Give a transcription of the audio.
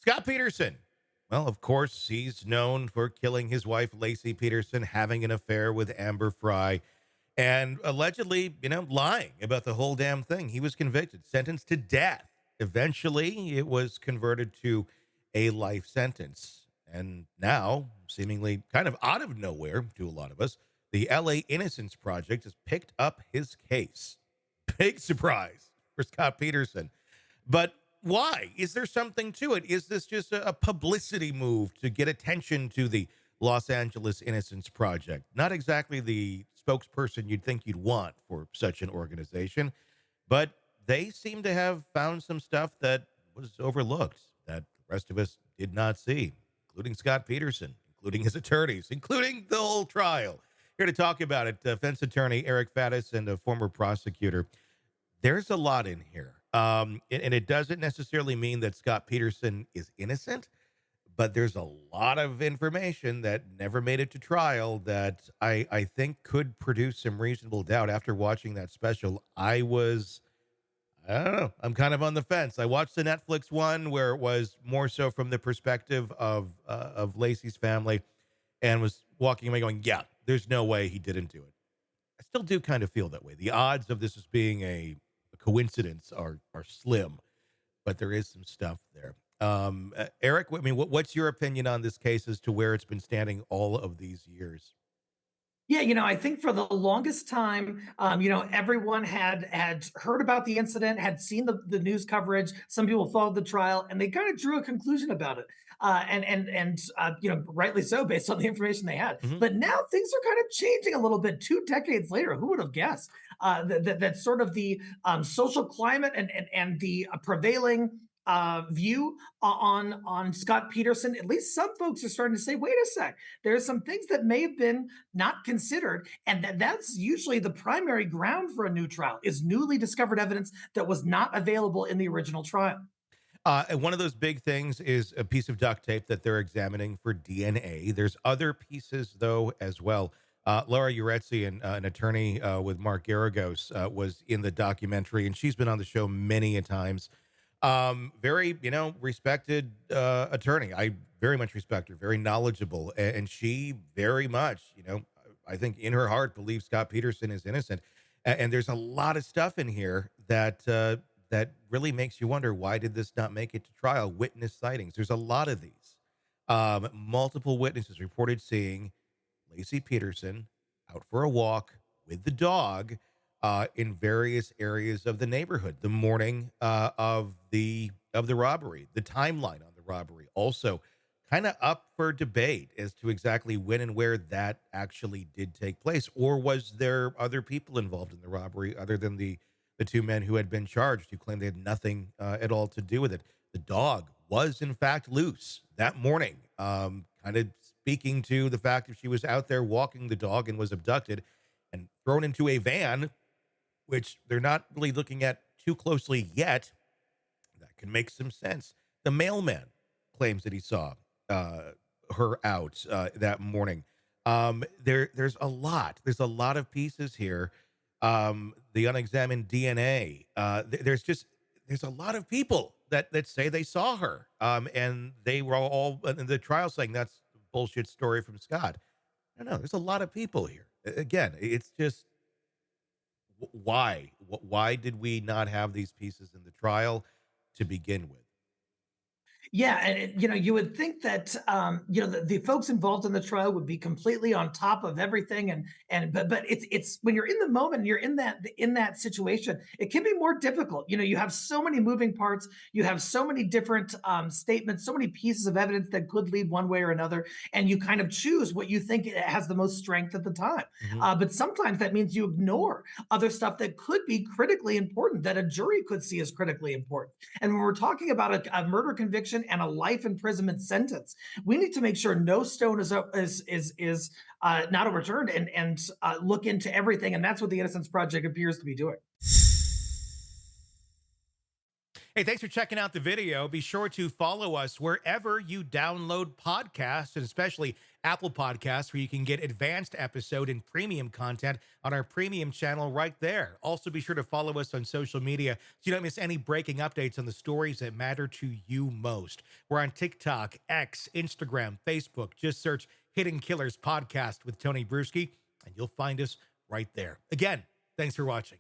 Scott Peterson. Well, of course, he's known for killing his wife, Laci Peterson, having an affair with Amber Fry, and allegedly, lying about the whole damn thing. He was convicted, sentenced to death. Eventually, it was converted to a life sentence. And now, seemingly kind of out of nowhere to a lot of us, the LA Innocence Project has picked up his case. Big surprise for Scott Peterson. But why? Is there something to it? Is this just a publicity move to get attention to the Los Angeles Innocence Project? Not exactly the spokesperson you'd think you'd want for such an organization, but they seem to have found some stuff that was overlooked that the rest of us did not see, including Scott Peterson, including his attorneys, including the whole trial. Here to talk about it, defense attorney Eric Faddis and a former prosecutor. There's a lot in here. And it doesn't necessarily mean that Scott Peterson is innocent, but there's a lot of information that never made it to trial that I think could produce some reasonable doubt. After watching that special, I don't know, I'm kind of on the fence. I watched the Netflix one where it was more so from the perspective of Lacey's family, and was walking away going, yeah, there's no way he didn't do it. I still do kind of feel that way. The odds of this as being a coincidence are slim, but there is some stuff there. Eric, I mean, what's your opinion on this case as to where it's been standing all of these years? Yeah, I think for the longest time, everyone had heard about the incident, had seen the news coverage. Some people followed the trial, and they kind of drew a conclusion about it, and rightly so, based on the information they had. Hmm. But now things are kind of changing a little bit. 2 decades later, who would have guessed that sort of the social climate and the prevailing view on Scott Peterson, at least some folks are starting to say, wait a sec, there's some things that may have been not considered, and that's usually the primary ground for a new trial is newly discovered evidence that was not available in the original trial. And one of those big things is a piece of duct tape that they're examining for DNA. There's other pieces, though, as well. Laura Urezzi, an attorney with Mark Garagos, was in the documentary, and she's been on the show many a times. Very, respected attorney. I very much respect her, very knowledgeable. And she very much, I think in her heart believes Scott Peterson is innocent. And there's a lot of stuff in here that really makes you wonder, why did this not make it to trial? Witness sightings. There's a lot of these. Multiple witnesses reported seeing Laci Peterson out for a walk with the dog in various areas of the neighborhood the morning of the robbery. The timeline on the robbery also kind of up for debate as to exactly when and where that actually did take place, or was there other people involved in the robbery other than the two men who had been charged, who claimed they had nothing at all to do with it. The dog was in fact loose that morning, kind of speaking to the fact that she was out there walking the dog and was abducted and thrown into a van, which they're not really looking at too closely yet. That can make some sense. The mailman claims that he saw her out that morning. There's a lot. There's a lot of pieces here. The unexamined DNA. There's a lot of people that say they saw her. And they were all in the trial saying that's a bullshit story from Scott. I don't know. There's a lot of people here. Again, it's just why? Why did we not have these pieces in the trial to begin with? Yeah, and you would think that the folks involved in the trial would be completely on top of everything, but it's when you're in the moment, you're in that situation, it can be more difficult. You have so many moving parts, you have so many different statements, so many pieces of evidence that could lead one way or another, and you kind of choose what you think has the most strength at the time. Mhm. But sometimes that means you ignore other stuff that could be critically important, that a jury could see as critically important. And when we're talking about a murder conviction and a life imprisonment sentence, we need to make sure no stone is not overturned, and look into everything. And that's what the Innocence Project appears to be doing. Hey, thanks for checking out the video. Be sure to follow us wherever you download podcasts, and especially Apple Podcasts, where you can get advanced episode and premium content on our premium channel right there. Also, be sure to follow us on social media so you don't miss any breaking updates on the stories that matter to you most. We're on TikTok, X, Instagram, Facebook. Just search Hidden Killers Podcast with Tony Brueski, and you'll find us right there. Again, thanks for watching.